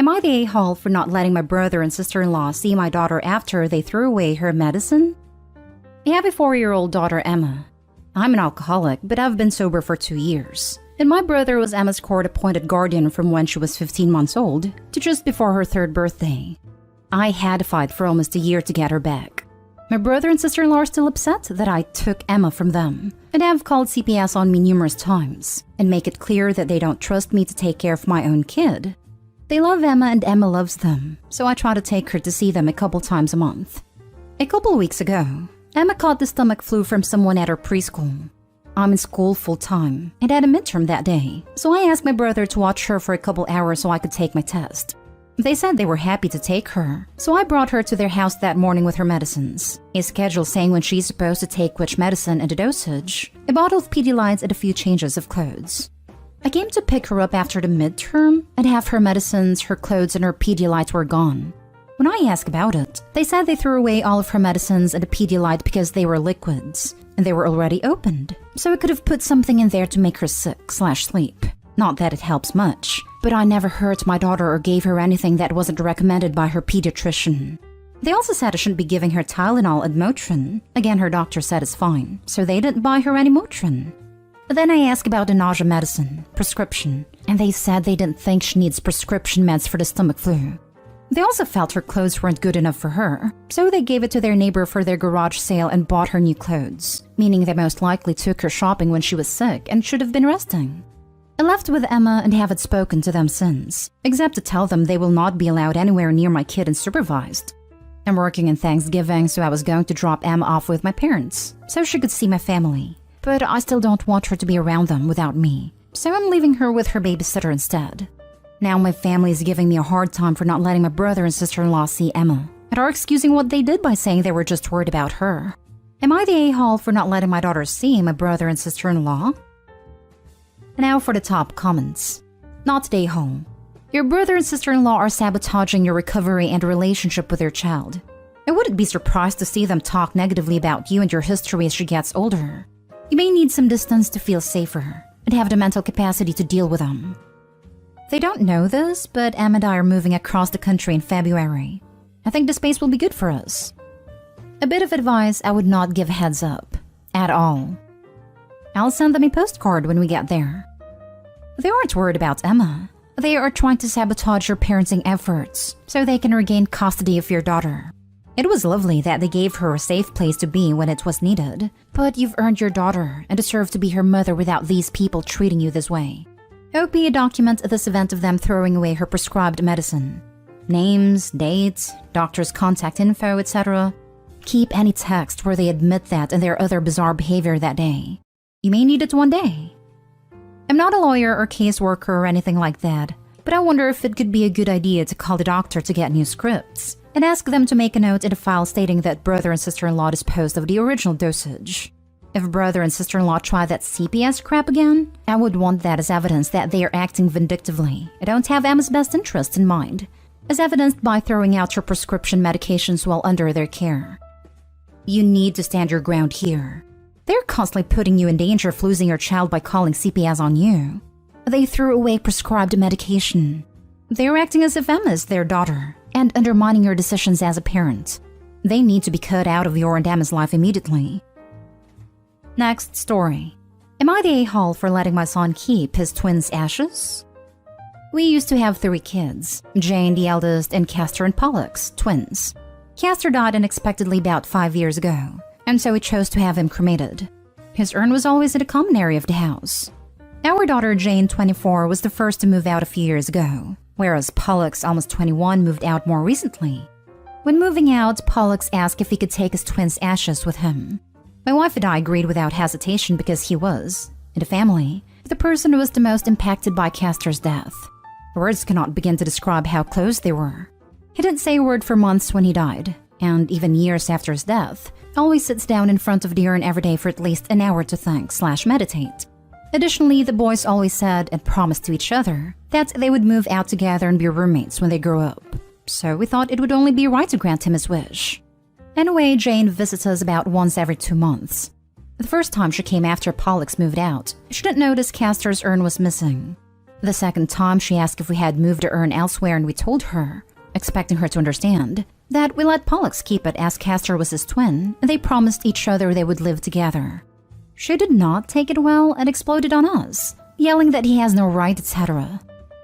Am I the a-hole for not letting my brother and sister-in-law see my daughter after they threw away her medicine? I have a 4-year-old daughter, Emma. I'm an alcoholic, but I've been sober for 2 years. And my brother was Emma's court-appointed guardian from when she was 15 months old to just before her 3rd birthday. I had to fight for almost a year to get her back. My brother and sister-in-law are still upset that I took Emma from them, and have called CPS on me numerous times and make it clear that they don't trust me to take care of my own kid. They love Emma and Emma loves them, so I try to take her to see them a couple times a month. A couple weeks ago, Emma caught the stomach flu from someone at her preschool. I'm in school full-time and had a midterm that day, so I asked my brother to watch her for a couple hours so I could take my test. They said they were happy to take her, so I brought her to their house that morning with her medicines, a schedule saying when she's supposed to take which medicine and a dosage, a bottle of Pedialyte and a few changes of clothes. I came to pick her up after the midterm, and half her medicines, her clothes, and her Pedialyte were gone. When I asked about it, they said they threw away all of her medicines and the Pedialyte because they were liquids, and they were already opened, so it could have put something in there to make her sick/sleep. Not that it helps much, but I never hurt my daughter or gave her anything that wasn't recommended by her pediatrician. They also said I shouldn't be giving her Tylenol and Motrin. Again, her doctor said it's fine, so they didn't buy her any Motrin. Then I asked about the nausea medicine, prescription, and they said they didn't think she needs prescription meds for the stomach flu. They also felt her clothes weren't good enough for her, so they gave it to their neighbor for their garage sale and bought her new clothes, meaning they most likely took her shopping when she was sick and should have been resting. I left with Emma and haven't spoken to them since, except to tell them they will not be allowed anywhere near my kid unsupervised. I'm working in Thanksgiving, so I was going to drop Emma off with my parents, so she could see my family. But I still don't want her to be around them without me, so I'm leaving her with her babysitter instead. Now my family is giving me a hard time for not letting my brother and sister-in-law see Emma, and are excusing what they did by saying they were just worried about her. Am I the a-hole for not letting my daughter see my brother and sister-in-law? Now for the top comments. Not the a-hole. Your brother and sister-in-law are sabotaging your recovery and relationship with your child. I wouldn't be surprised to see them talk negatively about you and your history as she gets older. You may need some distance to feel safer and have the mental capacity to deal with them. They don't know this, but Em and I are moving across the country in February. I think the space will be good for us. A bit of advice: I would not give heads up. At all. I'll send them a postcard when we get there. They aren't worried about Emma. They are trying to sabotage your parenting efforts so they can regain custody of your daughter. It was lovely that they gave her a safe place to be when it was needed, but you've earned your daughter and deserve to be her mother without these people treating you this way. OP document this event of them throwing away her prescribed medicine. Names, dates, doctor's contact info, etc. Keep any text where they admit that and their other bizarre behavior that day. You may need it one day. I'm not a lawyer or caseworker or anything like that, but I wonder if it could be a good idea to call the doctor to get new scripts and ask them to make a note in a file stating that brother and sister-in-law disposed of the original dosage. If brother and sister-in-law try that CPS crap again, I would want that as evidence that they are acting vindictively and don't have Emma's best interest in mind, as evidenced by throwing out her prescription medications while under their care. You need to stand your ground here. They're constantly putting you in danger of losing your child by calling CPS on you. They threw away prescribed medication. They're acting as if Emma is their daughter and undermining your decisions as a parent. They need to be cut out of your and Emma's life immediately. Next story. Am I the a-hole for letting my son keep his twins' ashes? We used to have 3 kids, Jane, the eldest, and Castor and Pollux, twins. Castor died unexpectedly about 5 years ago, and so we chose to have him cremated. His urn was always in the common area of the house. Our daughter Jane, 24, was the first to move out a few years ago, whereas Pollux, almost 21, moved out more recently. When moving out, Pollux asked if he could take his twins' ashes with him. My wife and I agreed without hesitation because he was, in the family, the person who was the most impacted by Castor's death. Words cannot begin to describe how close they were. He didn't say a word for months when he died, and even years after his death, always sits down in front of the urn every day for at least an hour to think/meditate. Additionally, the boys always said and promised to each other that they would move out together and be roommates when they grow up. So we thought it would only be right to grant him his wish. Anyway, Jane visits us about once every 2 months. The first time she came after Pollux moved out, she didn't notice Castor's urn was missing. The second time, she asked if we had moved to earn elsewhere, and we told her, expecting her to understand, that we let Pollux keep it as Castor was his twin, and they promised each other they would live together. She did not take it well and exploded on us, yelling that he has no right, etc.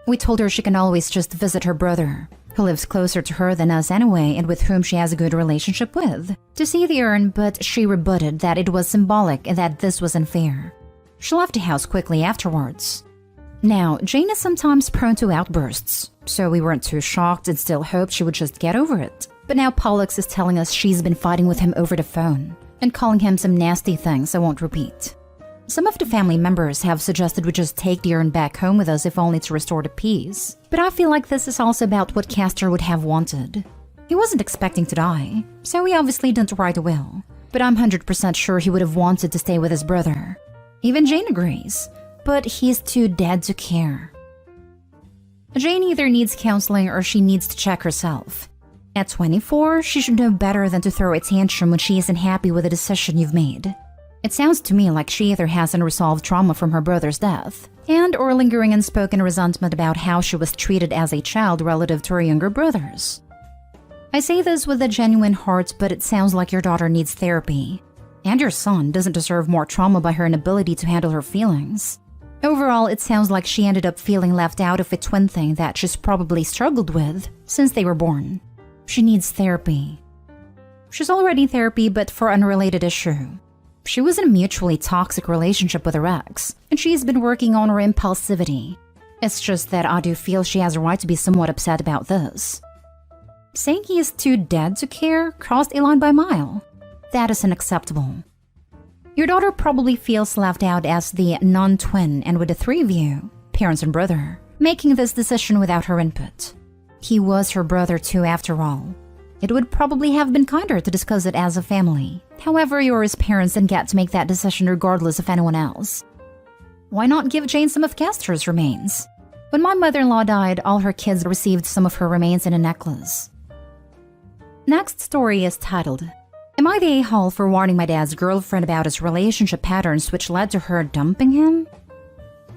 We told her she can always just visit her brother, who lives closer to her than us anyway and with whom she has a good relationship with, to see the urn, but she rebutted that it was symbolic and that this was unfair. She left the house quickly afterwards. Now, Jane is sometimes prone to outbursts, so we weren't too shocked and still hoped she would just get over it. But now Pollux is telling us she's been fighting with him over the phone and calling him some nasty things I won't repeat. Some of the family members have suggested we just take the urn back home with us if only to restore the peace. But I feel like this is also about what Castor would have wanted. He wasn't expecting to die, so he obviously didn't write a will. But I'm 100% sure he would have wanted to stay with his brother. Even Jane agrees, but he's too dead to care. Jane either needs counseling or she needs to check herself. At 24, she should know better than to throw a tantrum when she isn't happy with the decision you've made. It sounds to me like she either has unresolved trauma from her brother's death, and or lingering unspoken resentment about how she was treated as a child relative to her younger brothers. I say this with a genuine heart, but it sounds like your daughter needs therapy, and your son doesn't deserve more trauma by her inability to handle her feelings. Overall, it sounds like she ended up feeling left out of a twin thing that she's probably struggled with since they were born. She needs therapy. She's already in therapy, but for an unrelated issue. She was in a mutually toxic relationship with her ex, and she's been working on her impulsivity. It's just that I do feel she has a right to be somewhat upset about this. Saying he is too dead to care crossed a line by a mile. That is unacceptable. Your daughter probably feels left out as the non-twin, and with the three of you, parents and brother, making this decision without her input. He was her brother too, after all. It would probably have been kinder to discuss it as a family. However, you're his parents and get to make that decision regardless of anyone else. Why not give Jane some of Castor's remains? When my mother-in-law died, all her kids received some of her remains in a necklace. Next story is titled, Am I the a-hole for warning my dad's girlfriend about his relationship patterns which led to her dumping him?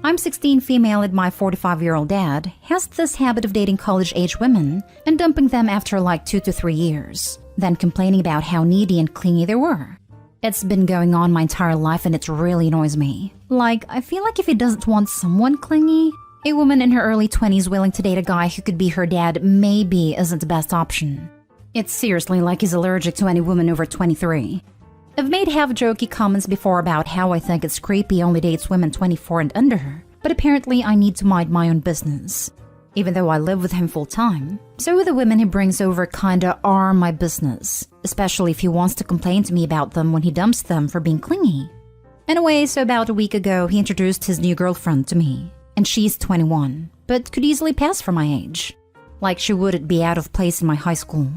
I'm 16 female and my 45-year-old dad has this habit of dating college-age women and dumping them after like 2 to 3 years, then complaining about how needy and clingy they were. It's been going on my entire life and it really annoys me. Like, I feel like if he doesn't want someone clingy, a woman in her early 20s willing to date a guy who could be her dad maybe isn't the best option. It's seriously like he's allergic to any woman over 23. I've made half-jokey comments before about how I think it's creepy he only dates women 24 and under, but apparently I need to mind my own business. Even though I live with him full-time, so the women he brings over kinda are my business, especially if he wants to complain to me about them when he dumps them for being clingy. Anyway, so about a week ago, he introduced his new girlfriend to me, and she's 21, but could easily pass for my age. Like she wouldn't be out of place in my high school.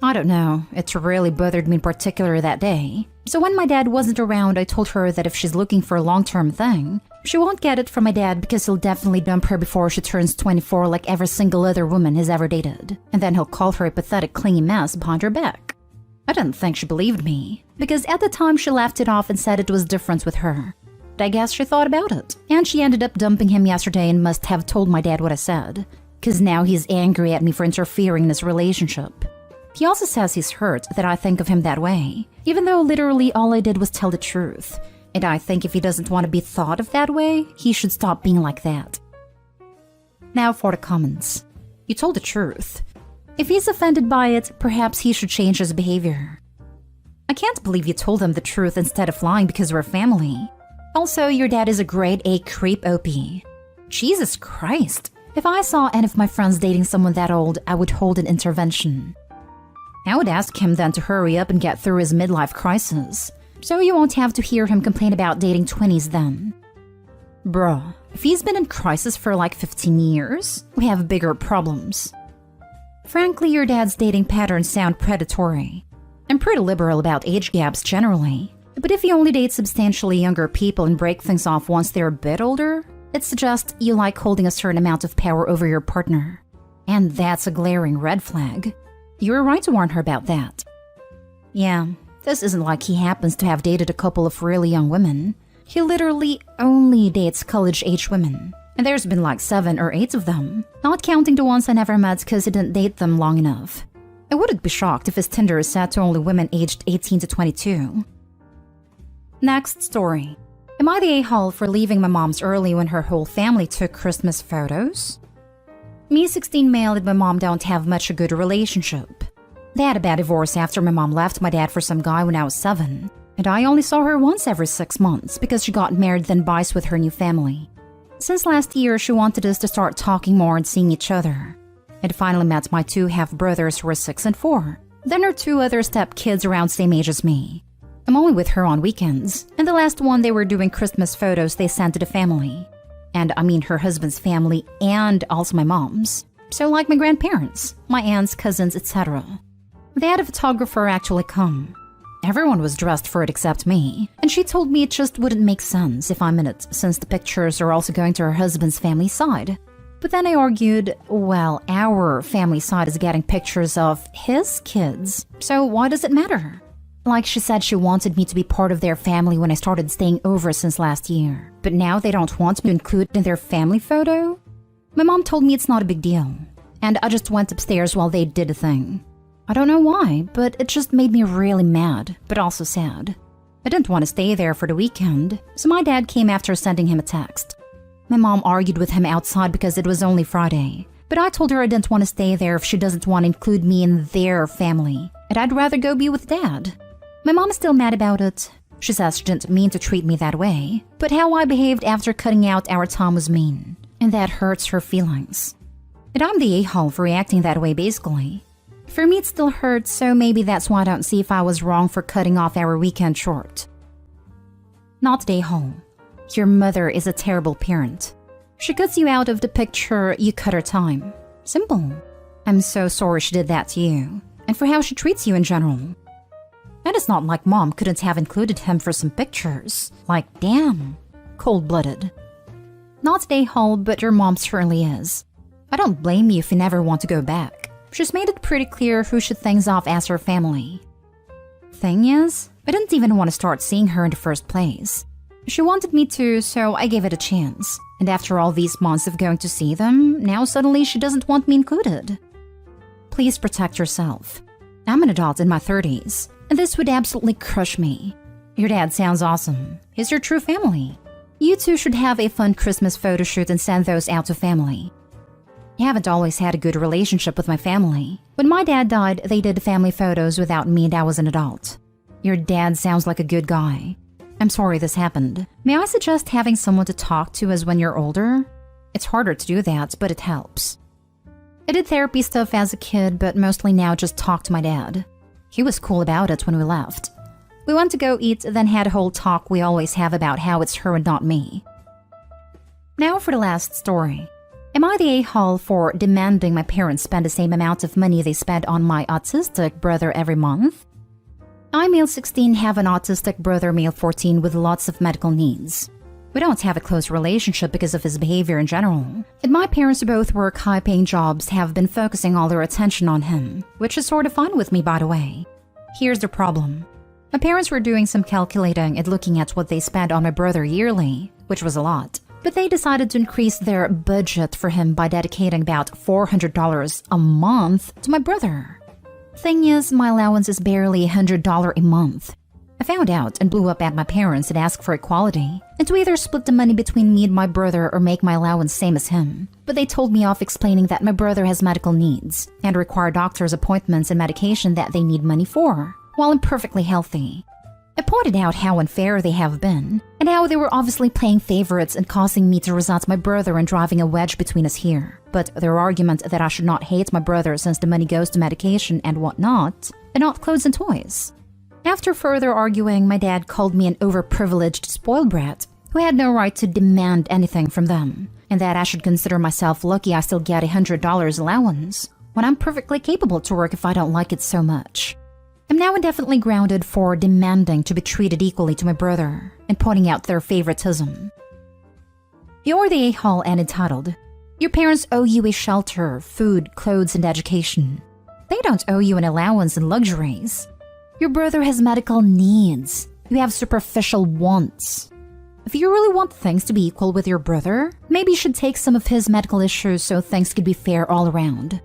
I don't know, it really bothered me in particular that day. So when my dad wasn't around, I told her that if she's looking for a long-term thing, she won't get it from my dad because he'll definitely dump her before she turns 24 like every single other woman he's ever dated. And then he'll call her a pathetic clingy mess behind her back. I didn't think she believed me, because at the time she laughed it off and said it was different with her. But I guess she thought about it, and she ended up dumping him yesterday and must have told my dad what I said, because now he's angry at me for interfering in his relationship. He also says he's hurt that I think of him that way, even though literally all I did was tell the truth. And I think if he doesn't want to be thought of that way, he should stop being like that. Now for the comments. You told the truth. If he's offended by it, perhaps he should change his behavior. I can't believe you told him the truth instead of lying because we're family. Also, your dad is a grade A creep OP. Jesus Christ. If I saw any of my friends dating someone that old, I would hold an intervention. I would ask him then to hurry up and get through his midlife crisis, so you won't have to hear him complain about dating 20s then. Bruh, if he's been in crisis for like 15 years, we have bigger problems. Frankly, your dad's dating patterns sound predatory. I'm pretty liberal about age gaps generally, but if you only date substantially younger people and break things off once they're a bit older, it suggests you like holding a certain amount of power over your partner. And that's a glaring red flag. You were right to warn her about that. Yeah, this isn't like he happens to have dated a couple of really young women. He literally only dates college-age women, And there's been like 7 or 8 of them, not counting the ones I never met because I didn't date them long enough. I wouldn't be shocked if his Tinder is set to only women aged 18 to 22. Next story. Am I the a-hole for leaving my mom's early when her whole family took Christmas photos? Me, 16 male, and my mom don't have much a good relationship. They had a bad divorce after my mom left my dad for some guy when I was 7, and I only saw her once every 6 months because she got married then buys with her new family. Since last year, she wanted us to start talking more and seeing each other. I'd finally met my 2 half-brothers who were 6 and 4, then her 2 other step-kids around same age as me. I'm only with her on weekends, and the last one they were doing Christmas photos they sent to the family. And I mean her husband's family and also my mom's. So like my grandparents, my aunts, cousins, etc. They had a photographer actually come. Everyone was dressed for it except me, and she told me it just wouldn't make sense if I'm in it since the pictures are also going to her husband's family side. But then I argued, well, our family side is getting pictures of his kids, so why does it matter? Like she said she wanted me to be part of their family when I started staying over since last year, but now they don't want me to include in their family photo? My mom told me it's not a big deal, and I just went upstairs while they did a thing. I don't know why, but it just made me really mad, but also sad. I didn't want to stay there for the weekend, so my dad came after sending him a text. My mom argued with him outside because it was only Friday, but I told her I didn't want to stay there if she doesn't want to include me in their family, and I'd rather go be with Dad. My mom is still mad about it. She says she didn't mean to treat me that way, but how I behaved after cutting out our time was mean, and that hurts her feelings. And I'm the a-hole for reacting that way basically. For me it still hurts, so maybe that's why I don't see if I was wrong for cutting off our weekend short. Not the a-hole. Your mother is a terrible parent. She cuts you out of the picture, you cut her time. Simple. I'm so sorry she did that to you, and for how she treats you in general. And it's not like Mom couldn't have included him for some pictures. Like, damn. Cold-blooded. Not the a-hole, but your mom certainly is. I don't blame you if you never want to go back. She's made it pretty clear who should things off as her family. Thing is, I didn't even want to start seeing her in the first place. She wanted me to, so I gave it a chance. And after all these months of going to see them, now suddenly she doesn't want me included. Please protect yourself. I'm an adult in my 30s, and this would absolutely crush me. Your dad sounds awesome. He's your true family. You two should have a fun Christmas photo shoot and send those out to family. I haven't always had a good relationship with my family. When my dad died, they did family photos without me and I was an adult. Your dad sounds like a good guy. I'm sorry this happened. May I suggest having someone to talk to as when you're older? It's harder to do that, but it helps. I did therapy stuff as a kid, but mostly now just talk to my dad. He was cool about it when we left. We went to go eat, then had a whole talk we always have about how it's her and not me. Now for the last story. Am I the a-hole for demanding my parents spend the same amount of money they spend on my autistic brother every month? I, male 16, have an autistic brother, male 14, with lots of medical needs. We don't have a close relationship because of his behavior in general. And my parents both work high-paying jobs, have been focusing all their attention on him, which is sort of fine with me, by the way. Here's the problem. My parents were doing some calculating and looking at what they spend on my brother yearly, which was a lot. But they decided to increase their budget for him by dedicating about $400 a month to my brother. Thing is, my allowance is barely $100 a month. I found out and blew up at my parents and asked for equality, and to either split the money between me and my brother or make my allowance same as him. But they told me off explaining that my brother has medical needs and require doctor's appointments and medication that they need money for, while I'm perfectly healthy. I pointed out how unfair they have been, and how they were obviously playing favorites and causing me to resent my brother and driving a wedge between us here. But their argument that I should not hate my brother since the money goes to medication and whatnot, and not clothes and toys. After further arguing, my dad called me an overprivileged spoiled brat who had no right to demand anything from them, and that I should consider myself lucky I still get $100 allowance, when I'm perfectly capable to work if I don't like it so much. I'm now indefinitely grounded for demanding to be treated equally to my brother and pointing out their favoritism. You're the a-hole and entitled. Your parents owe you a shelter, food, clothes, and education. They don't owe you an allowance and luxuries. Your brother has medical needs. You have superficial wants. If you really want things to be equal with your brother, maybe you should take some of his medical issues so things could be fair all around.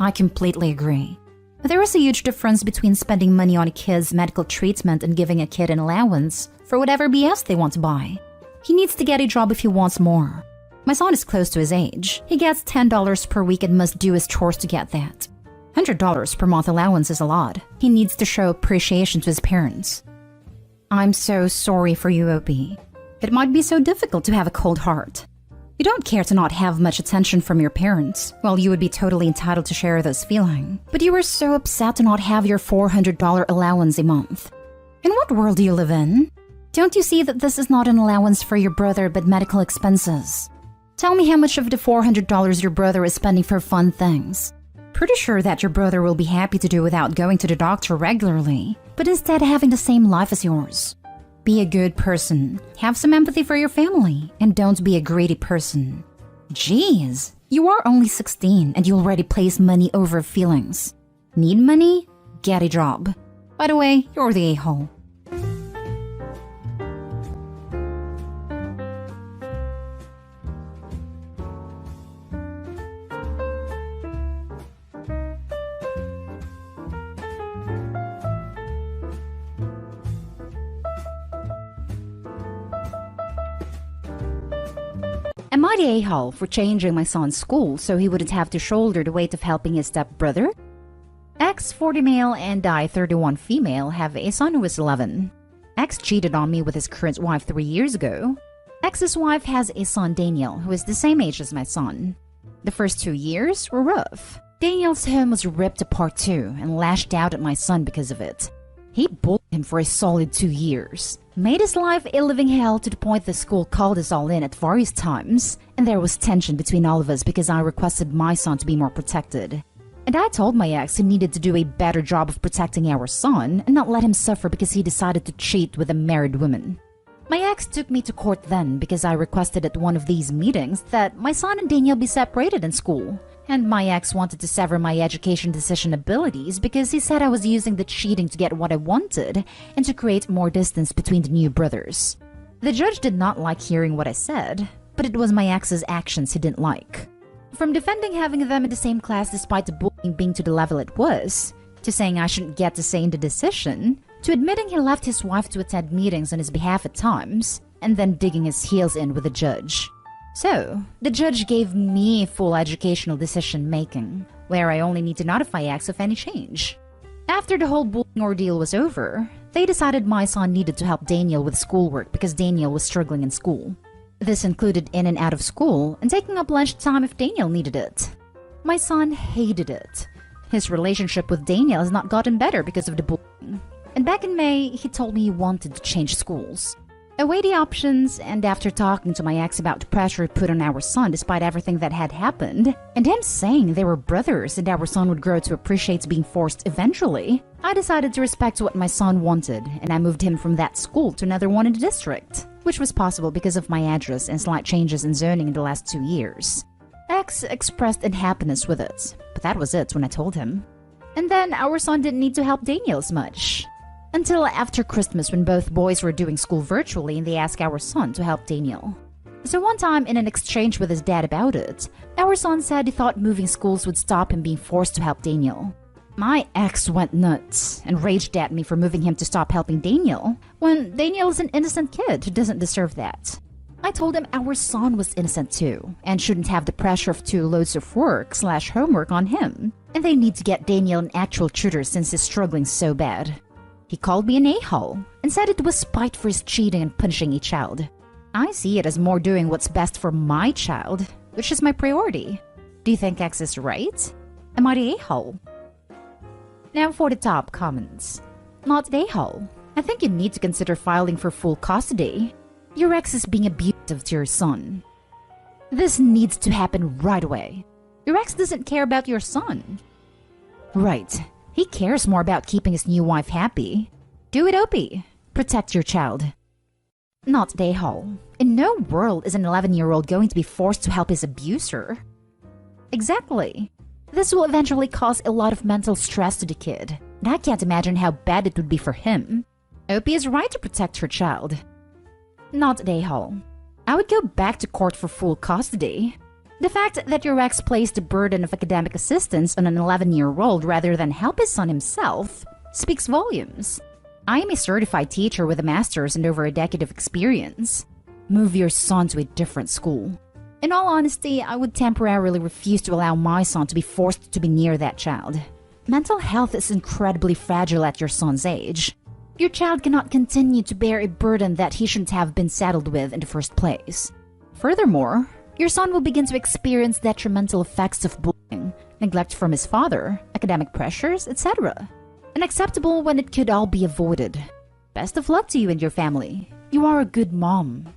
I completely agree. There is a huge difference between spending money on a kid's medical treatment and giving a kid an allowance for whatever BS they want to buy. He needs to get a job if he wants more. My son is close to his age. He gets $10 per week and must do his chores to get that. $100 per month allowance is a lot. He needs to show appreciation to his parents. I'm so sorry for you, Opie. It might be so difficult to have a cold heart. You don't care to not have much attention from your parents. Well, you would be totally entitled to share those feelings. But you were so upset to not have your $400 allowance a month. In what world do you live in? Don't you see that this is not an allowance for your brother but medical expenses? Tell me how much of the $400 your brother is spending for fun things. Pretty sure that your brother will be happy to do without going to the doctor regularly, but instead having the same life as yours. Be a good person, have some empathy for your family, and don't be a greedy person. Jeez, you are only 16 and you already place money over feelings. Need money? Get a job. By the way, you're the a-hole. Am I the a-hole for changing my son's school so he wouldn't have to shoulder the weight of helping his stepbrother? X, 40 male, and I, 31 female, have a son who is 11. X cheated on me with his current wife 3 years ago. X's wife has a son, Daniel, who is the same age as my son. The first 2 years were rough. Daniel's home was ripped apart too and lashed out at my son because of it. He bullied him for a solid 2 years. Made his life a living hell to the point the school called us all in at various times, and there was tension between all of us because I requested my son to be more protected. And I told my ex he needed to do a better job of protecting our son and not let him suffer because he decided to cheat with a married woman. My ex took me to court then because I requested at one of these meetings that my son and Daniel be separated in school. And my ex wanted to sever my education decision abilities because he said I was using the cheating to get what I wanted and to create more distance between the new brothers. The judge did not like hearing what I said, but it was my ex's actions he didn't like. From defending having them in the same class despite the bullying being to the level it was, to saying I shouldn't get to say in the decision, to admitting he left his wife to attend meetings on his behalf at times, and then digging his heels in with the judge. So, the judge gave me full educational decision-making, where I only need to notify X of any change. After the whole bullying ordeal was over, they decided my son needed to help Daniel with schoolwork because Daniel was struggling in school. This included in and out of school and taking up lunchtime if Daniel needed it. My son hated it. His relationship with Daniel has not gotten better because of the bullying. And back in May, he told me he wanted to change schools. I weighed the options, and after talking to my ex about the pressure it put on our son despite everything that had happened, and him saying they were brothers and our son would grow to appreciate being forced eventually, I decided to respect what my son wanted, and I moved him from that school to another one in the district, which was possible because of my address and slight changes in zoning in the last 2 years. X expressed unhappiness with it, but that was it when I told him. And then our son didn't need to help Daniel as much. Until after Christmas when both boys were doing school virtually and they asked our son to help Daniel. So one time in an exchange with his dad about it, our son said he thought moving schools would stop him being forced to help Daniel. My ex went nuts and raged at me for moving him to stop helping Daniel when Daniel is an innocent kid who doesn't deserve that. I told him our son was innocent too and shouldn't have the pressure of 2 loads of work/homework on him, and they need to get Daniel an actual tutor since he's struggling so bad. He called me an a-hole and said it was spite for his cheating and punishing a child. I see it as more doing what's best for my child, which is my priority. Do you think X is right? Am I the a-hole? Now for the top comments. Not the a-hole. I think you need to consider filing for full custody. Your ex is being abusive to your son. This needs to happen right away. Your ex doesn't care about your son. Right. He cares more about keeping his new wife happy. Do it, Opie. Protect your child. Not the a-hole. In no world is an 11-year-old going to be forced to help his abuser. Exactly. This will eventually cause a lot of mental stress to the kid, and I can't imagine how bad it would be for him. Opie is right to protect her child. Not Dayhall. I would go back to court for full custody. The fact that your ex placed the burden of academic assistance on an 11-year-old rather than help his son himself speaks volumes. I am a certified teacher with a master's and over a decade of experience. Move your son to a different school. In all honesty, I would temporarily refuse to allow my son to be forced to be near that child. Mental health is incredibly fragile at your son's age. Your child cannot continue to bear a burden that he shouldn't have been saddled with in the first place. Furthermore, your son will begin to experience detrimental effects of bullying, neglect from his father, academic pressures, etc. Unacceptable when it could all be avoided. Best of luck to you and your family. You are a good mom.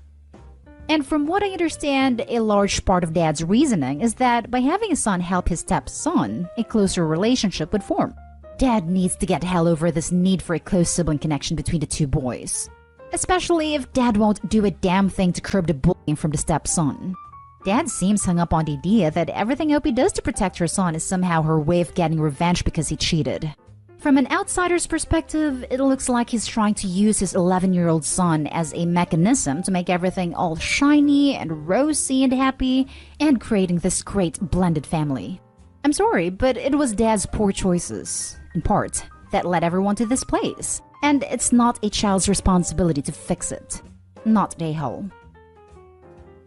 And from what I understand, a large part of Dad's reasoning is that by having his son help his stepson, a closer relationship would form. Dad needs to get hell over this need for a close sibling connection between the two boys. Especially if Dad won't do a damn thing to curb the bullying from the stepson. Dad seems hung up on the idea that everything Opie does to protect her son is somehow her way of getting revenge because he cheated. From an outsider's perspective, it looks like he's trying to use his 11-year-old son as a mechanism to make everything all shiny and rosy and happy, and creating this great blended family. I'm sorry, but it was Dad's poor choices, in part, that led everyone to this place, and it's not a child's responsibility to fix it. Not Dayhall.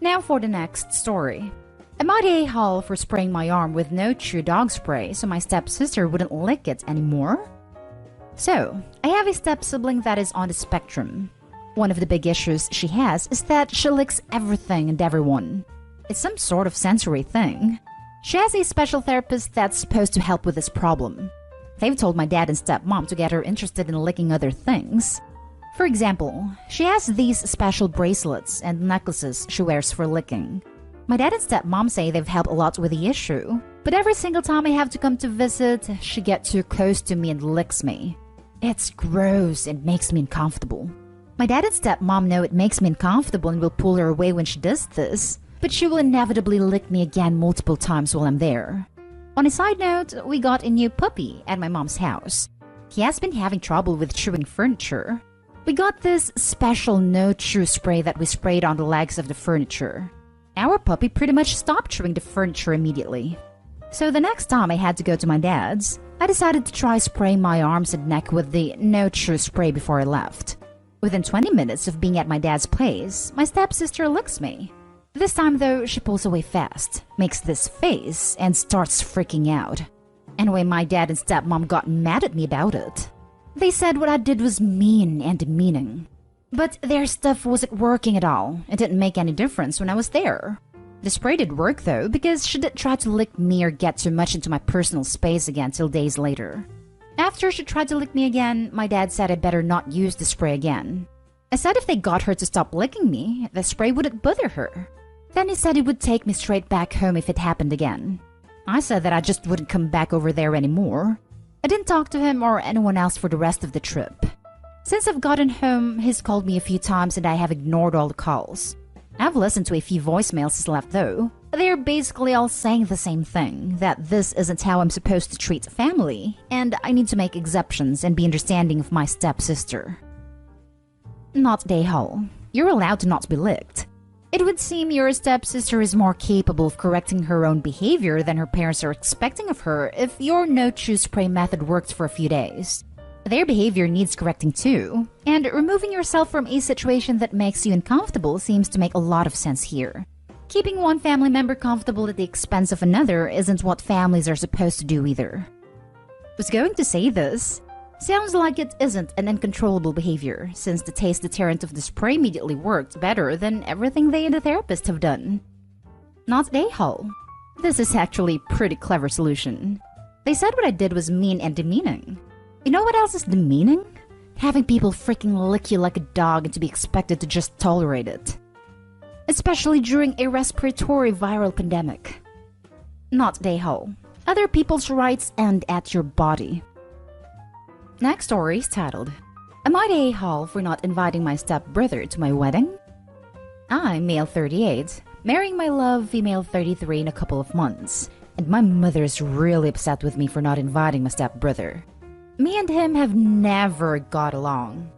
Now for the next story. I made Dayhall for spraying my arm with no true dog spray so my stepsister wouldn't lick it anymore. So, I have a step-sibling that is on the spectrum. One of the big issues she has is that she licks everything and everyone. It's some sort of sensory thing. She has a special therapist that's supposed to help with this problem. They've told my dad and stepmom to get her interested in licking other things. For example, she has these special bracelets and necklaces she wears for licking. My dad and stepmom say they've helped a lot with the issue, but every single time I have to come to visit, she gets too close to me and licks me. It's gross and makes me uncomfortable. My dad and stepmom know it makes me uncomfortable and will pull her away when she does this, but she will inevitably lick me again multiple times while I'm there. On a side note, we got a new puppy at my mom's house. He has been having trouble with chewing furniture. We got this special no-chew spray that we sprayed on the legs of the furniture. Our puppy pretty much stopped chewing the furniture immediately. So the next time I had to go to my dad's, I decided to try spraying my arms and neck with the no-chew spray before I left. Within 20 minutes of being at my dad's place, my stepsister licks me. This time though, she pulls away fast, makes this face, and starts freaking out. Anyway, my dad and stepmom got mad at me about it. They said what I did was mean and demeaning. But their stuff wasn't working at all. It didn't make any difference when I was there. The spray did work though, because she did try to lick me or get too much into my personal space again till days later. After she tried to lick me again, my dad said I better not use the spray again. I said if they got her to stop licking me, the spray wouldn't bother her. Then he said he would take me straight back home if it happened again. I said that I just wouldn't come back over there anymore. I didn't talk to him or anyone else for the rest of the trip. Since I've gotten home, he's called me a few times and I have ignored all the calls. I've listened to a few voicemails he's left though. They're basically all saying the same thing, that this isn't how I'm supposed to treat family, and I need to make exceptions and be understanding of my stepsister. Not Dayhall. You're allowed to not be licked. It would seem your stepsister is more capable of correcting her own behavior than her parents are expecting of her if your no-chew spray method worked for a few days. Their behavior needs correcting too, and removing yourself from a situation that makes you uncomfortable seems to make a lot of sense here. Keeping one family member comfortable at the expense of another isn't what families are supposed to do either. Was going to say this. Sounds like it isn't an uncontrollable behavior, since the taste deterrent of the spray immediately worked better than everything they and the therapist have done. Not Dayhall. This is actually a pretty clever solution. They said what I did was mean and demeaning. You know what else is demeaning? Having people freaking lick you like a dog and to be expected to just tolerate it. Especially during a respiratory viral pandemic. Not Dayhall. Other people's rights end at your body. Next story is titled, Am I Dayhall for not inviting my stepbrother to my wedding? I'm male 38, marrying my love female 33 in a couple of months, and my mother is really upset with me for not inviting my stepbrother. Me and him have never got along.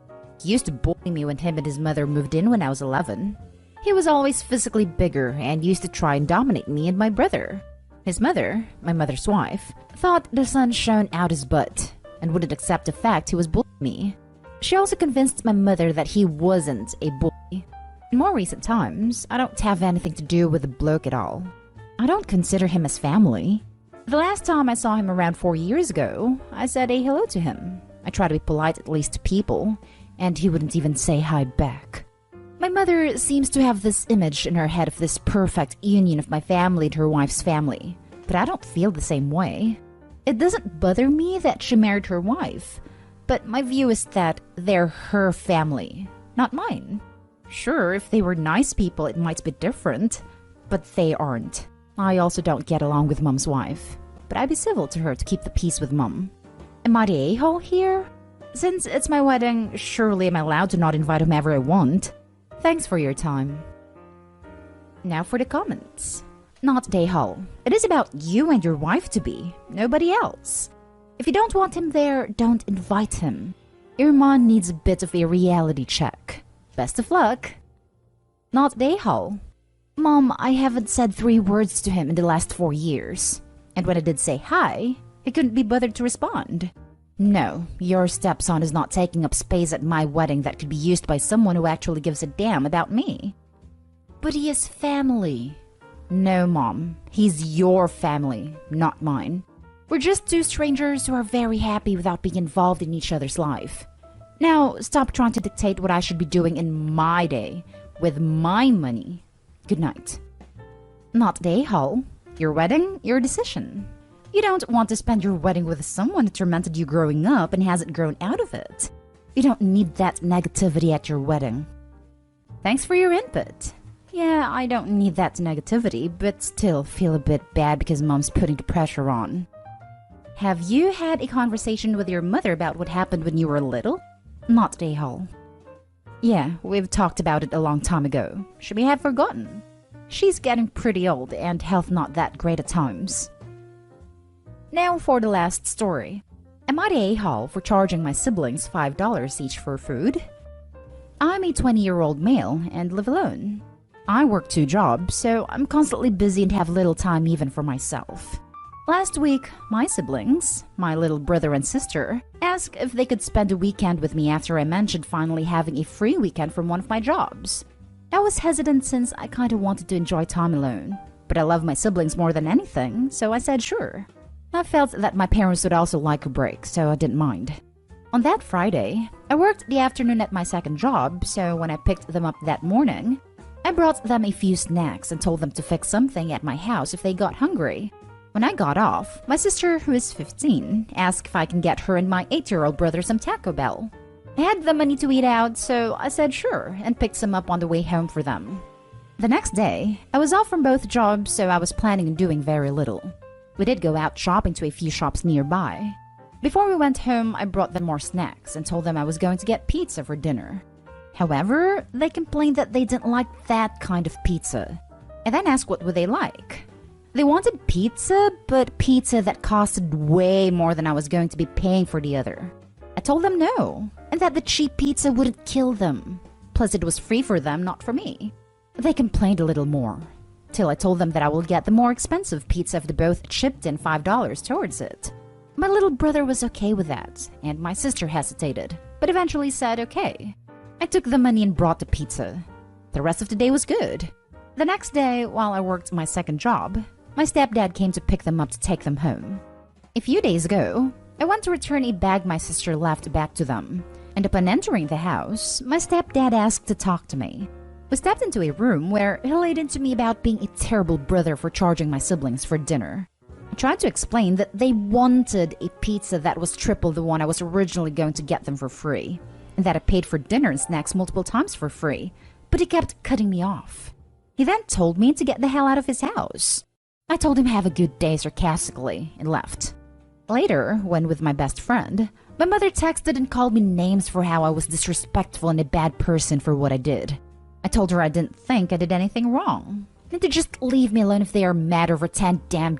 He used to bully me when him and his mother moved in when I was 11. He was always physically bigger and used to try and dominate me and my brother. His mother, my mother's wife, thought the son shone out his butt and wouldn't accept the fact he was bullying me. She also convinced my mother that he wasn't a bully. In more recent times, I don't have anything to do with the bloke at all. I don't consider him as family. The last time I saw him around 4 years ago, I said a hello to him. I try to be polite at least to people, and he wouldn't even say hi back. My mother seems to have this image in her head of this perfect union of my family and her wife's family, but I don't feel the same way. It doesn't bother me that she married her wife, but my view is that they're her family, not mine. Sure, if they were nice people, it might be different, but they aren't. I also don't get along with Mom's wife, but I'd be civil to her to keep the peace with Mom. Am I the a-hole here? Since it's my wedding, surely I'm allowed to not invite whomever I want. Thanks for your time. Now for the comments. Not the a-hole. It is about you and your wife to be, nobody else. If you don't want him there, don't invite him. Your mom needs a bit of a reality check. Best of luck. Not the a-hole. Mom, I haven't said 3 words to him in the last 4 years. And when I did say hi, he couldn't be bothered to respond. No, your stepson is not taking up space at my wedding that could be used by someone who actually gives a damn about me. But he is family. No, Mom. He's your family, not mine. We're just 2 strangers who are very happy without being involved in each other's life. Now, stop trying to dictate what I should be doing in my day, with my money. Good night. Not the a-hole. Your wedding, your decision. You don't want to spend your wedding with someone that tormented you growing up and hasn't grown out of it. You don't need that negativity at your wedding. Thanks for your input. Yeah, I don't need that negativity, but still feel a bit bad because Mom's putting the pressure on. Have you had a conversation with your mother about what happened when you were little? Not the a-hole. Yeah, we've talked about it a long time ago. She may have forgotten. She's getting pretty old and health not that great at times. Now for the last story. Am I the a-hole for charging my siblings $5 each for food? I'm a 20-year-old male and live alone. I work 2 jobs, so I'm constantly busy and have little time even for myself. Last week, my siblings, my little brother and sister, asked if they could spend a weekend with me after I mentioned finally having a free weekend from one of my jobs. I was hesitant since I kind of wanted to enjoy time alone, but I love my siblings more than anything, so I said sure. I felt that my parents would also like a break, so I didn't mind. On that Friday, I worked the afternoon at my second job, so when I picked them up that morning, I brought them a few snacks and told them to fix something at my house if they got hungry. When I got off, my sister, who is 15, asked if I can get her and my 8-year-old brother some Taco Bell. I had the money to eat out, so I said sure and picked some up on the way home for them. The next day, I was off from both jobs, so I was planning on doing very little. We did go out shopping to a few shops nearby. Before we went home, I brought them more snacks and told them I was going to get pizza for dinner. However, they complained that they didn't like that kind of pizza. I then asked what would they like. They wanted pizza, but pizza that costed way more than I was going to be paying for the other. I told them no, and that the cheap pizza wouldn't kill them. Plus it was free for them, not for me. They complained a little more, till I told them that I will get the more expensive pizza if they both chipped in $5 towards it. My little brother was okay with that, and my sister hesitated, but eventually said okay. I took the money and brought the pizza. The rest of the day was good. The next day, while I worked my second job, my stepdad came to pick them up to take them home. A few days ago, I went to return a bag my sister left back to them, and upon entering the house, my stepdad asked to talk to me. We stepped into a room where he laid into me about being a terrible brother for charging my siblings for dinner. I tried to explain that they wanted a pizza that was triple the one I was originally going to get them for free, and that I paid for dinner and snacks multiple times for free, but he kept cutting me off. He then told me to get the hell out of his house. I told him have a good day sarcastically and left. Later, when with my best friend, my mother texted and called me names for how I was disrespectful and a bad person for what I did. I told her I didn't think I did anything wrong, and to just leave me alone if they are mad over $10 damn.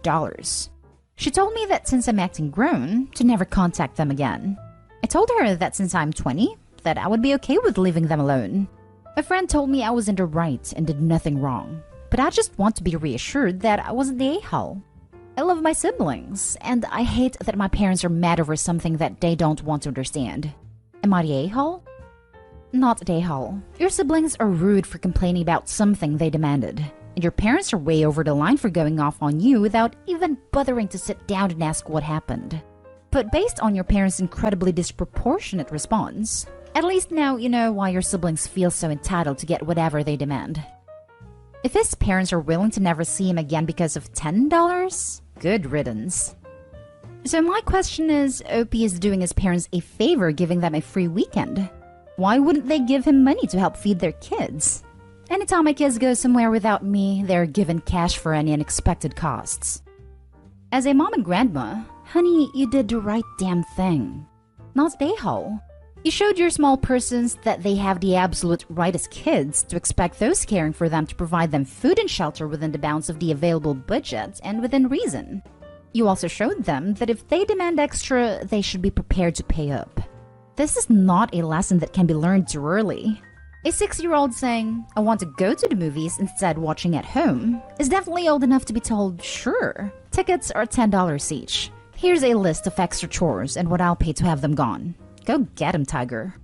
She told me that since I'm acting grown, to never contact them again. I told her that since I'm 20, that I would be okay with leaving them alone. My friend told me I was in the right and did nothing wrong, but I just want to be reassured that I wasn't the a-hole. I love my siblings, and I hate that my parents are mad over something that they don't want to understand. Am I the a-hole? Not the a-hole. Your siblings are rude for complaining about something they demanded, and your parents are way over the line for going off on you without even bothering to sit down and ask what happened. But based on your parents' incredibly disproportionate response, at least now you know why your siblings feel so entitled to get whatever they demand. If his parents are willing to never see him again because of $10, good riddance. So my question is, OP is doing his parents a favor giving them a free weekend. Why wouldn't they give him money to help feed their kids? Anytime my kids go somewhere without me, they're given cash for any unexpected costs. As a mom and grandma, honey, you did the right damn thing. Not the a-hole. You showed your small persons that they have the absolute right as kids to expect those caring for them to provide them food and shelter within the bounds of the available budget and within reason. You also showed them that if they demand extra, they should be prepared to pay up. This is not a lesson that can be learned too early. A 6-year-old saying, I want to go to the movies instead watching at home, is definitely old enough to be told, sure, tickets are $10 each. Here's a list of extra chores and what I'll pay to have them gone. Go get 'em, Tiger.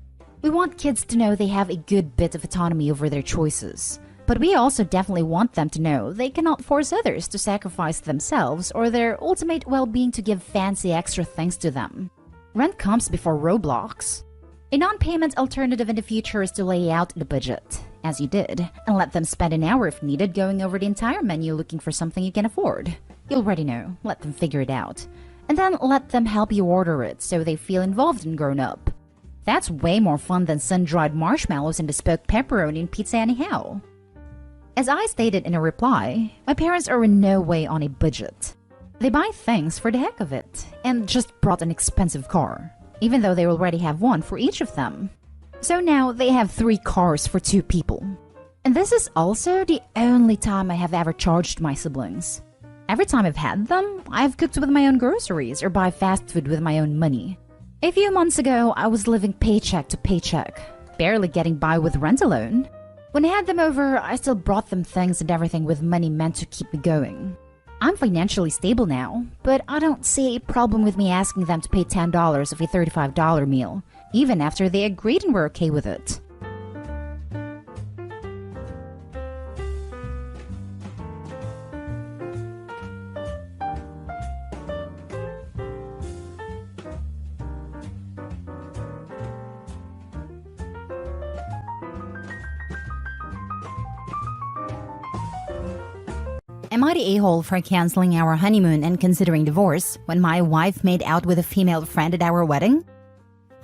We want kids to know they have a good bit of autonomy over their choices. But we also definitely want them to know they cannot force others to sacrifice themselves or their ultimate well-being to give fancy extra things to them. Rent comes before Roblox. A non-payment alternative in the future is to lay out the budget, as you did, and let them spend an hour if needed going over the entire menu looking for something you can afford. You already know, let them figure it out. And then let them help you order it so they feel involved and grown up. That's way more fun than sun-dried marshmallows and bespoke pepperoni and pizza anyhow. As I stated in a reply, my parents are in no way on a budget. They buy things for the heck of it, and just brought an expensive car, even though they already have one for each of them. So now they have 3 cars for 2 people. And this is also the only time I have ever charged my siblings. Every time I've had them, I've cooked with my own groceries or buy fast food with my own money. A few months ago, I was living paycheck to paycheck, barely getting by with rent alone. When I had them over, I still brought them things and everything with money meant to keep me going. I'm financially stable now, but I don't see a problem with me asking them to pay $10 of a $35 meal, even after they agreed and were okay with it. Am I the a-hole for canceling our honeymoon and considering divorce when my wife made out with a female friend at our wedding?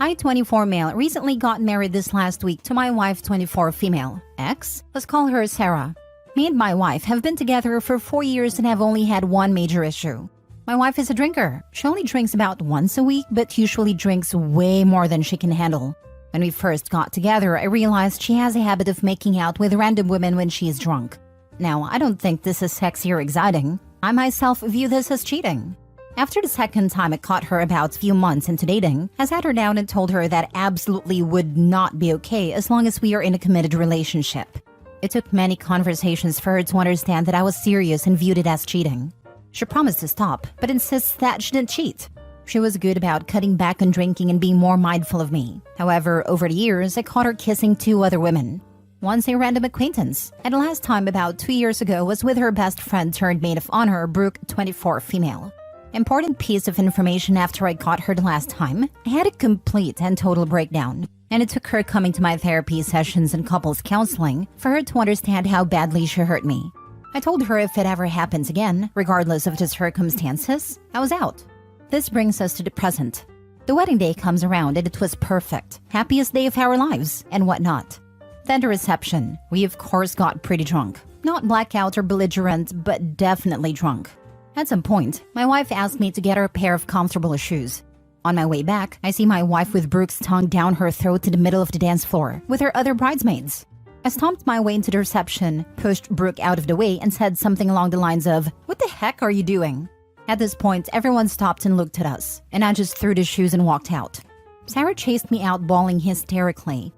I, 24 male, recently got married this last week to my wife, 24 female. Ex? Let's call her Sarah. Me and my wife have been together for 4 years and have only had one major issue. My wife is a drinker. She only drinks about once a week, but usually drinks way more than she can handle. When we first got together, I realized she has a habit of making out with random women when she is drunk. Now, I don't think this is sexy or exciting. I myself view this as cheating. After the second time I caught her about a few months into dating, I sat her down and told her that absolutely would not be okay as long as we are in a committed relationship. It took many conversations for her to understand that I was serious and viewed it as cheating. She promised to stop, but insists that she didn't cheat. She was good about cutting back on drinking and being more mindful of me. However, over the years, I caught her kissing 2 other women. Once a random acquaintance, and the last time about 2 years ago was with her best friend turned maid of honor, Brooke, 24 female. Important piece of information: after I caught her the last time, I had a complete and total breakdown. And it took her coming to my therapy sessions and couples counseling for her to understand how badly she hurt me. I told her if it ever happens again, regardless of the circumstances, I was out. This brings us to the present. The wedding day comes around and it was perfect. Happiest day of our lives, and whatnot. Then the reception. We of course got pretty drunk. Not blackout or belligerent, but definitely drunk. At some point, my wife asked me to get her a pair of comfortable shoes. On my way back, I see my wife with Brooke's tongue down her throat to the middle of the dance floor, with her other bridesmaids. I stomped my way into the reception, pushed Brooke out of the way, and said something along the lines of, "What the heck are you doing?" At this point, everyone stopped and looked at us, and I just threw the shoes and walked out. Sarah chased me out bawling hysterically.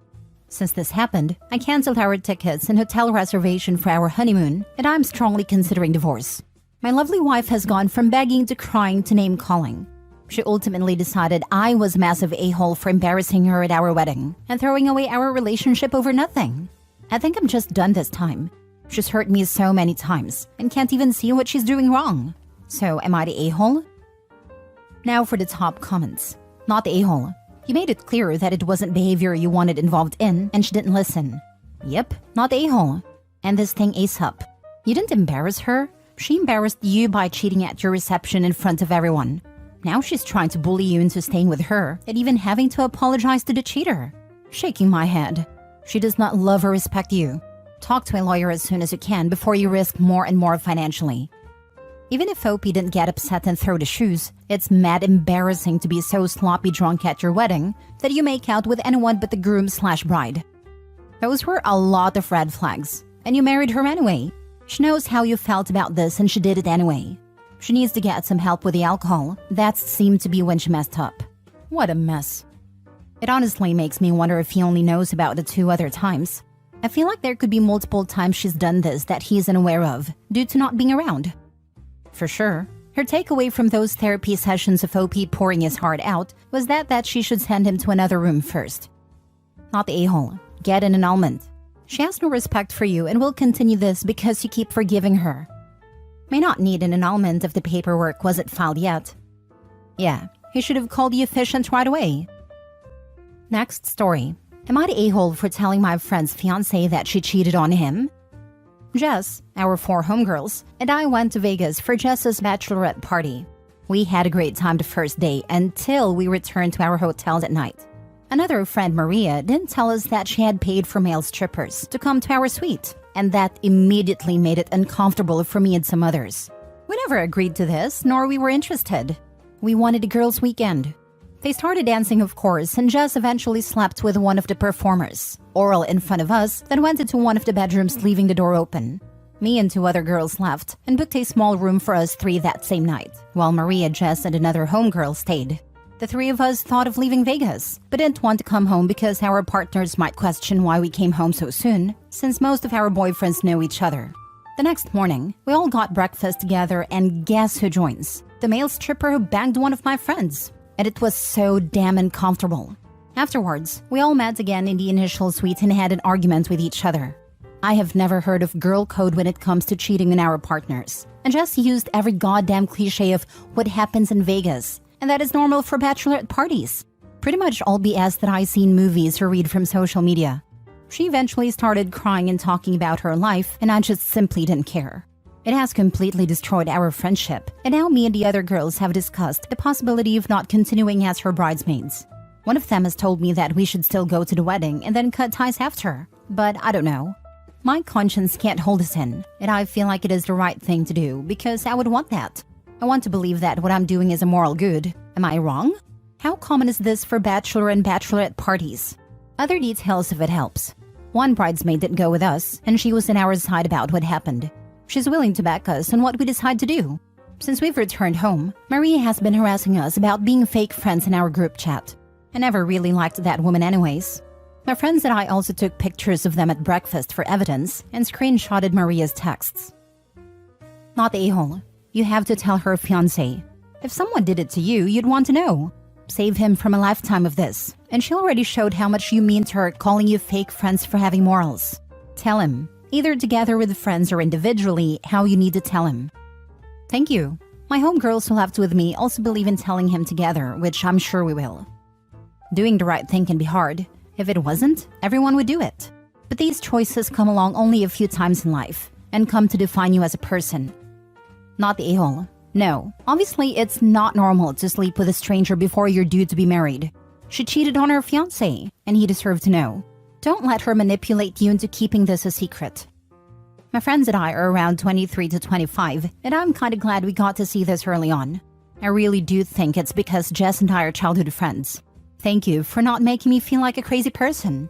Since this happened, I canceled our tickets and hotel reservation for our honeymoon, and I'm strongly considering divorce. My lovely wife has gone from begging to crying to name-calling. She ultimately decided I was a massive a-hole for embarrassing her at our wedding and throwing away our relationship over nothing. I think I'm just done this time. She's hurt me so many times and can't even see what she's doing wrong. So am I the a-hole? Now for the top comments. Not the a-hole. You made it clear that it wasn't behavior you wanted involved in and she didn't listen. Yep, not the a-hole. And this thing ace up. You didn't embarrass her. She embarrassed you by cheating at your reception in front of everyone. Now she's trying to bully you into staying with her and even having to apologize to the cheater. Shaking my head. She does not love or respect you. Talk to a lawyer as soon as you can before you risk more and more financially. Even if Opie didn't get upset and throw the shoes, it's mad embarrassing to be so sloppy drunk at your wedding that you make out with anyone but the groom/bride. Those were a lot of red flags, and you married her anyway. She knows how you felt about this and she did it anyway. She needs to get some help with the alcohol. That seemed to be when she messed up. What a mess. It honestly makes me wonder if he only knows about the 2 other times. I feel like there could be multiple times she's done this that he's unaware of due to not being around. For sure, her takeaway from those therapy sessions of OP pouring his heart out was that she should send him to another room first. Not the a-hole. Get an annulment. She has no respect for you and will continue this because you keep forgiving her. May not need an annulment if the paperwork wasn't filed yet. Yeah, he should have called the efficient right away. Next story. Am I the a-hole for telling my friend's fiancé that she cheated on him? Jess, our 4 homegirls, and I went to Vegas for Jess's bachelorette party. We had a great time the first day until we returned to our hotel at night. Another friend, Maria, didn't tell us that she had paid for male strippers to come to our suite, and that immediately made it uncomfortable for me and some others. We never agreed to this, nor we were interested. We wanted a girls' weekend. They started dancing, of course, and Jess eventually slept with one of the performers, oral in front of us, then went into one of the bedrooms, leaving the door open. Me and 2 other girls left and booked a small room for us 3 that same night, while Maria, Jess, and another homegirl stayed. The 3 of us thought of leaving Vegas, but didn't want to come home because our partners might question why we came home so soon, since most of our boyfriends know each other. The next morning, we all got breakfast together, and guess who joins? The male stripper who banged one of my friends. And it was so damn uncomfortable. Afterwards, we all met again in the initial suite and had an argument with each other. I have never heard of girl code when it comes to cheating on our partners, and Jess used every goddamn cliche of what happens in Vegas, and that is normal for bachelorette parties. Pretty much all BS that I see in movies or read from social media. She eventually started crying and talking about her life, and I just simply didn't care. It has completely destroyed our friendship, and now me and the other girls have discussed the possibility of not continuing as her bridesmaids. One of them has told me that we should still go to the wedding and then cut ties after, but I don't know. My conscience can't hold us in, and I feel like it is the right thing to do because I would want that. I want to believe that what I'm doing is a moral good. Am I wrong? How common is this for bachelor and bachelorette parties? Other details if it helps. One bridesmaid didn't go with us, and she was on our side about what happened. She's willing to back us on what we decide to do. Since we've returned home, Maria has been harassing us about being fake friends in our group chat. I never really liked that woman anyways. My friends and I also took pictures of them at breakfast for evidence and screenshotted Maria's texts. Not the a-hole. You have to tell her fiancé. If someone did it to you, you'd want to know. Save him from a lifetime of this. And she already showed how much you mean to her calling you fake friends for having morals. Tell him. Either together with friends or individually, how you need to tell him. Thank you. My homegirls who left with me also believe in telling him together, which I'm sure we will. Doing the right thing can be hard. If it wasn't, everyone would do it. But these choices come along only a few times in life, and come to define you as a person. Not the a-hole. No, obviously it's not normal to sleep with a stranger before you're due to be married. She cheated on her fiancé, and he deserved to know. Don't let her manipulate you into keeping this a secret. My friends and I are around 23 to 25, and I'm kinda glad we got to see this early on. I really do think it's because Jess and I are childhood friends. Thank you for not making me feel like a crazy person.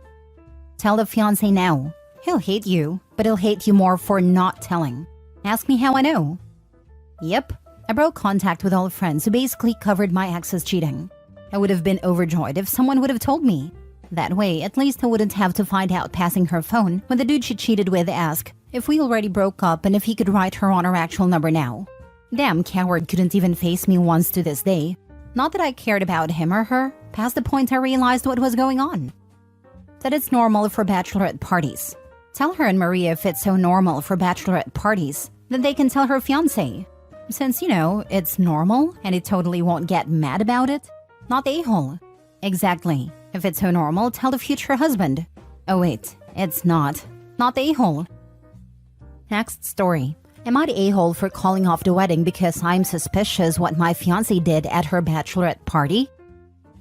Tell the fiancé now. He'll hate you, but he'll hate you more for not telling. Ask me how I know. Yep, I broke contact with all friends who basically covered my ex's cheating. I would have been overjoyed if someone would have told me. That way, at least I wouldn't have to find out passing her phone when the dude she cheated with asked if we already broke up and if he could write her on her actual number now. Damn coward couldn't even face me once to this day. Not that I cared about him or her, past the point I realized what was going on. That it's normal for bachelorette parties. Tell her and Maria if it's so normal for bachelorette parties, then they can tell her fiancé. Since, it's normal and he totally won't get mad about it. Not the a-hole. Exactly. If it's so normal, tell the future husband. Oh wait, it's not. Not the a-hole. Next story. Am I the a-hole for calling off the wedding because I'm suspicious what my fiancé did at her bachelorette party?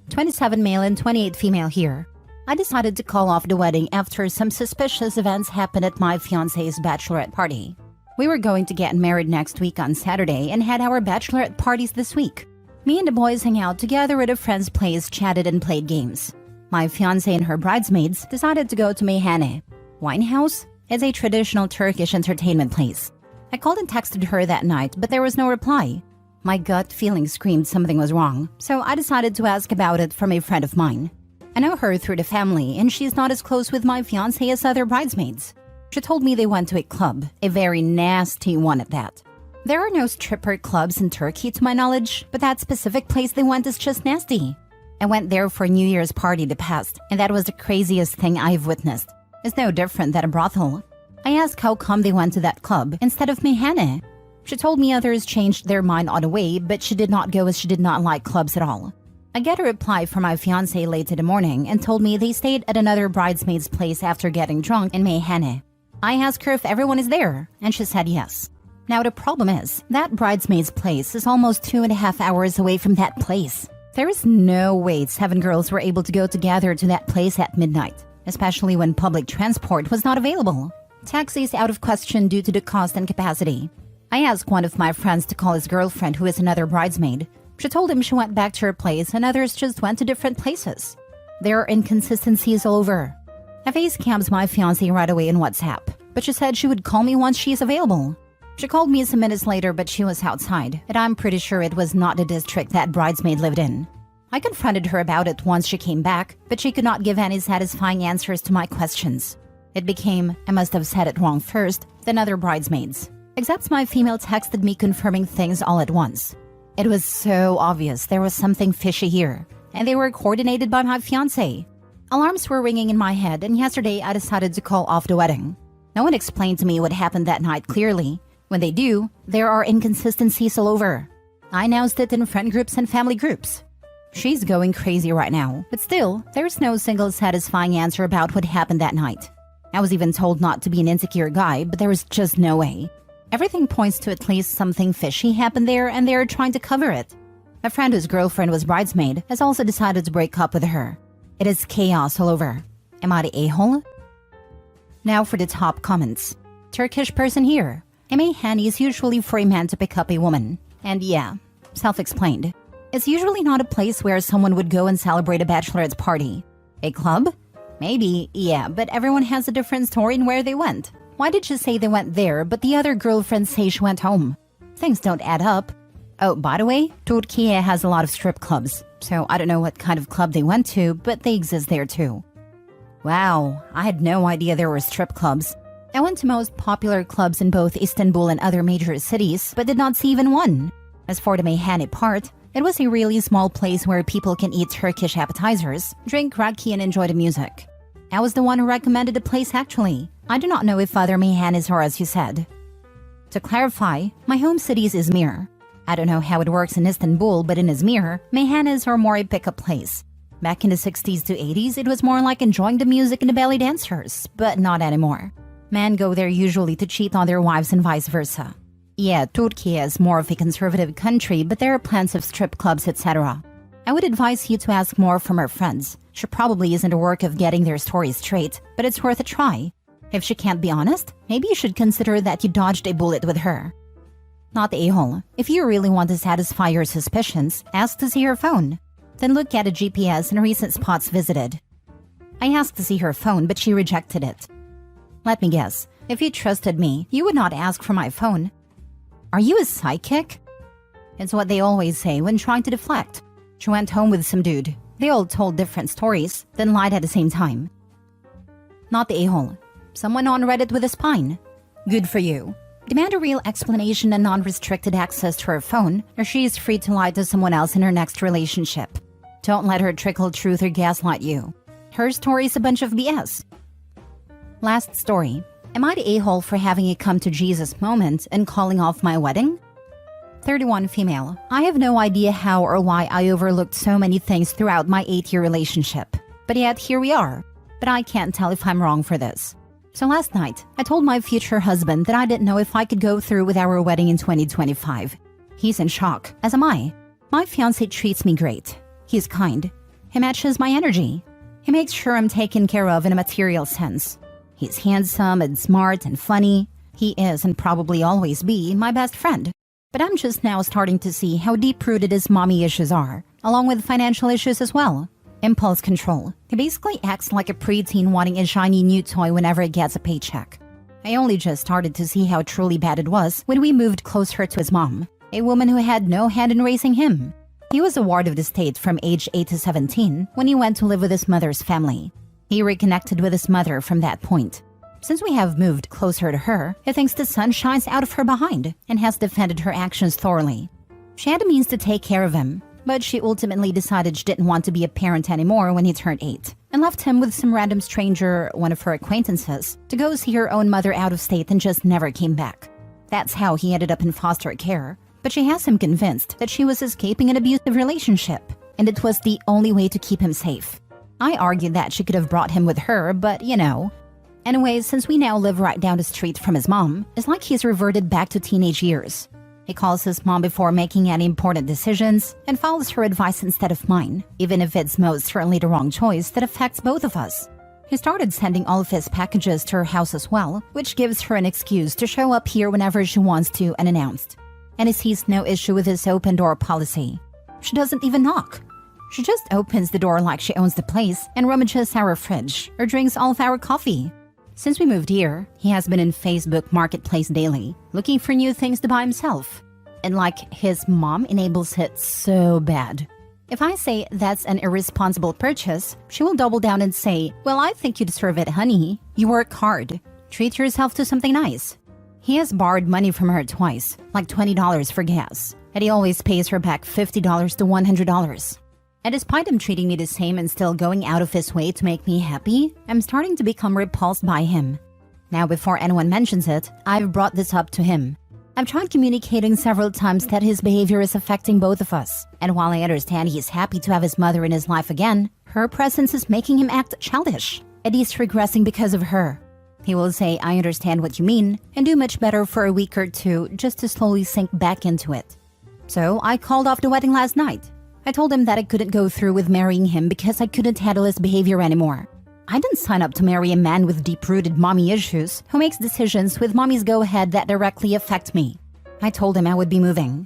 27 male and 28 female here. I decided to call off the wedding after some suspicious events happened at my fiancé's bachelorette party. We were going to get married next week on Saturday and had our bachelorette parties this week. Me and the boys hang out together at a friend's place, chatted and played games. My fiancé and her bridesmaids decided to go to Meyhane. Winehouse is a traditional Turkish entertainment place. I called and texted her that night, but there was no reply. My gut feeling screamed something was wrong, so I decided to ask about it from a friend of mine. I know her through the family, and she's not as close with my fiancé as other bridesmaids. She told me they went to a club, a very nasty one at that. There are no stripper clubs in Turkey to my knowledge, but that specific place they went is just nasty. I went there for a New Year's party the past, and that was the craziest thing I've witnessed. It's no different than a brothel. I asked how come they went to that club instead of Meyhane. She told me others changed their mind on the way, but she did not go as she did not like clubs at all. I get a reply from my fiancé late in the morning and told me they stayed at another bridesmaid's place after getting drunk in Meyhane. I asked her if everyone is there, and she said yes. Now the problem is, that bridesmaid's place is almost 2.5 hours away from that place. There is no way 7 girls were able to go together to that place at midnight, especially when public transport was not available. Taxi is out of question due to the cost and capacity. I asked one of my friends to call his girlfriend who is another bridesmaid. She told him she went back to her place and others just went to different places. There are inconsistencies all over. I facecammed my fiancé right away in WhatsApp, but she said she would call me once she is available. She called me some minutes later, but she was outside, and I'm pretty sure it was not the district that bridesmaid lived in. I confronted her about it once she came back, but she could not give any satisfying answers to my questions. It became, I must have said it wrong first, than other bridesmaids. Except my female texted me confirming things all at once. It was so obvious there was something fishy here, and they were coordinated by my fiancé. Alarms were ringing in my head, and yesterday I decided to call off the wedding. No one explained to me what happened that night clearly. When they do, there are inconsistencies all over. I announced it in friend groups and family groups. She's going crazy right now, but still, there's no single satisfying answer about what happened that night. I was even told not to be an insecure guy, but there was just no way. Everything points to at least something fishy happened there, and they're trying to cover it. A friend whose girlfriend was bridesmaid has also decided to break up with her. It is chaos all over. Am I the a-hole? Now for the top comments. Turkish person here. Meyhane is usually for a man to pick up a woman. And yeah, self-explained. It's usually not a place where someone would go and celebrate a bachelorette's party. A club? Maybe, yeah, but everyone has a different story in where they went. Why did she say they went there, but the other girlfriends say she went home? Things don't add up. Oh, by the way, Turkey has a lot of strip clubs, so I don't know what kind of club they went to, but they exist there too. Wow, I had no idea there were strip clubs. I went to most popular clubs in both Istanbul and other major cities, but did not see even one. As for the Meyhane part, it was a really small place where people can eat Turkish appetizers, drink raki and enjoy the music. I was the one who recommended the place actually. I do not know if other Meyhanes are as you said. To clarify, my home city is Izmir. I don't know how it works in Istanbul, but in Izmir, Meyhanes are more a pickup place. Back in the 60s to 80s, it was more like enjoying the music and the belly dancers, but not anymore. Men go there usually to cheat on their wives and vice versa. Yeah, Turkey is more of a conservative country, but there are plans of strip clubs, etc. I would advise you to ask more from her friends. She probably isn't a work of getting their stories straight, but it's worth a try. If she can't be honest, maybe you should consider that you dodged a bullet with her. Not the a-hole. If you really want to satisfy your suspicions, ask to see her phone. Then look at a GPS and recent spots visited. I asked to see her phone, but she rejected it. Let me guess, if you trusted me, you would not ask for my phone. Are you a psychic? It's what they always say when trying to deflect. She went home with some dude. They all told different stories, then lied at the same time. Not the a-hole. Someone on Reddit with a spine. Good for you. Demand a real explanation and non-restricted access to her phone, or she is free to lie to someone else in her next relationship. Don't let her trickle truth or gaslight you. Her story's a bunch of BS. Last story. Am I the a-hole for having a come-to-Jesus moment and calling off my wedding? 31 female. I have no idea how or why I overlooked so many things throughout my 8-year relationship. But yet, here we are. But I can't tell if I'm wrong for this. So last night, I told my future husband that I didn't know if I could go through with our wedding in 2025. He's in shock, as am I. My fiancé treats me great. He's kind. He matches my energy. He makes sure I'm taken care of in a material sense. He's handsome and smart and funny. He is and probably always be my best friend. But I'm just now starting to see how deep-rooted his mommy issues are, along with financial issues as well. Impulse control. He basically acts like a preteen wanting a shiny new toy whenever he gets a paycheck. I only just started to see how truly bad it was when we moved closer to his mom, a woman who had no hand in raising him. He was a ward of the state from age 8 to 17 when he went to live with his mother's family. He reconnected with his mother from that point. Since we have moved closer to her, he thinks the sun shines out of her behind and has defended her actions thoroughly. She had the means to take care of him, but she ultimately decided she didn't want to be a parent anymore when he turned 8 and left him with some random stranger, one of her acquaintances, to go see her own mother out of state and just never came back. That's how he ended up in foster care, but she has him convinced that she was escaping an abusive relationship and it was the only way to keep him safe. I argued that she could have brought him with her, but you know. Anyways, since we now live right down the street from his mom, it's like he's reverted back to teenage years. He calls his mom before making any important decisions and follows her advice instead of mine, even if it's most certainly the wrong choice that affects both of us. He started sending all of his packages to her house as well, which gives her an excuse to show up here whenever she wants to unannounced. And he sees no issue with his open door policy. She doesn't even knock. She just opens the door like she owns the place and rummages our fridge or drinks all of our coffee. Since we moved here, he has been in Facebook Marketplace daily, looking for new things to buy himself. And like, his mom enables it so bad. If I say that's an irresponsible purchase, she will double down and say, well, I think you deserve it, honey. You work hard. Treat yourself to something nice. He has borrowed money from her twice, like $20 for gas, and he always pays her back $50 to $100. And despite him treating me the same and still going out of his way to make me happy, I'm starting to become repulsed by him. Now, before anyone mentions it, I've brought this up to him. I've tried communicating several times that his behavior is affecting both of us, and while I understand he's happy to have his mother in his life again, her presence is making him act childish, and he's regressing because of her. He will say, I understand what you mean, and do much better for a week or two just to slowly sink back into it. So I called off the wedding last night. I told him that I couldn't go through with marrying him because I couldn't handle his behavior anymore. I didn't sign up to marry a man with deep-rooted mommy issues who makes decisions with mommy's go-ahead that directly affect me. I told him I would be moving.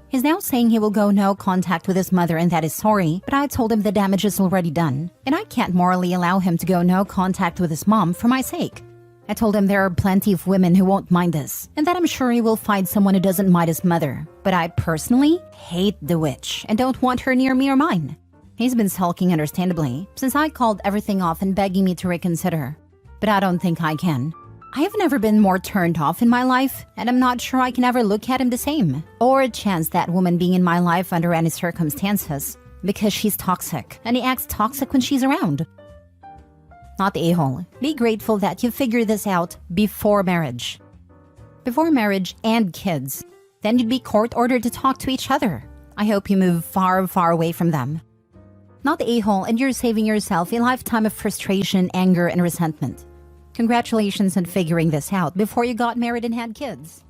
He's now saying he will go no contact with his mother and that is sorry, but I told him the damage is already done, and I can't morally allow him to go no contact with his mom for my sake. I told him there are plenty of women who won't mind this, and that I'm sure he will find someone who doesn't mind his mother. But I personally hate the witch and don't want her near me or mine. He's been sulking understandably, since I called everything off and begging me to reconsider. But I don't think I can. I have never been more turned off in my life, and I'm not sure I can ever look at him the same, or chance that woman being in my life under any circumstances, because she's toxic, and he acts toxic when she's around. Not the a-hole. Be grateful that you figured this out before marriage. Before marriage and kids. Then you'd be court-ordered to talk to each other. I hope you move far, far away from them. Not the a-hole, and you're saving yourself a lifetime of frustration, anger, and resentment. Congratulations on figuring this out before you got married and had kids.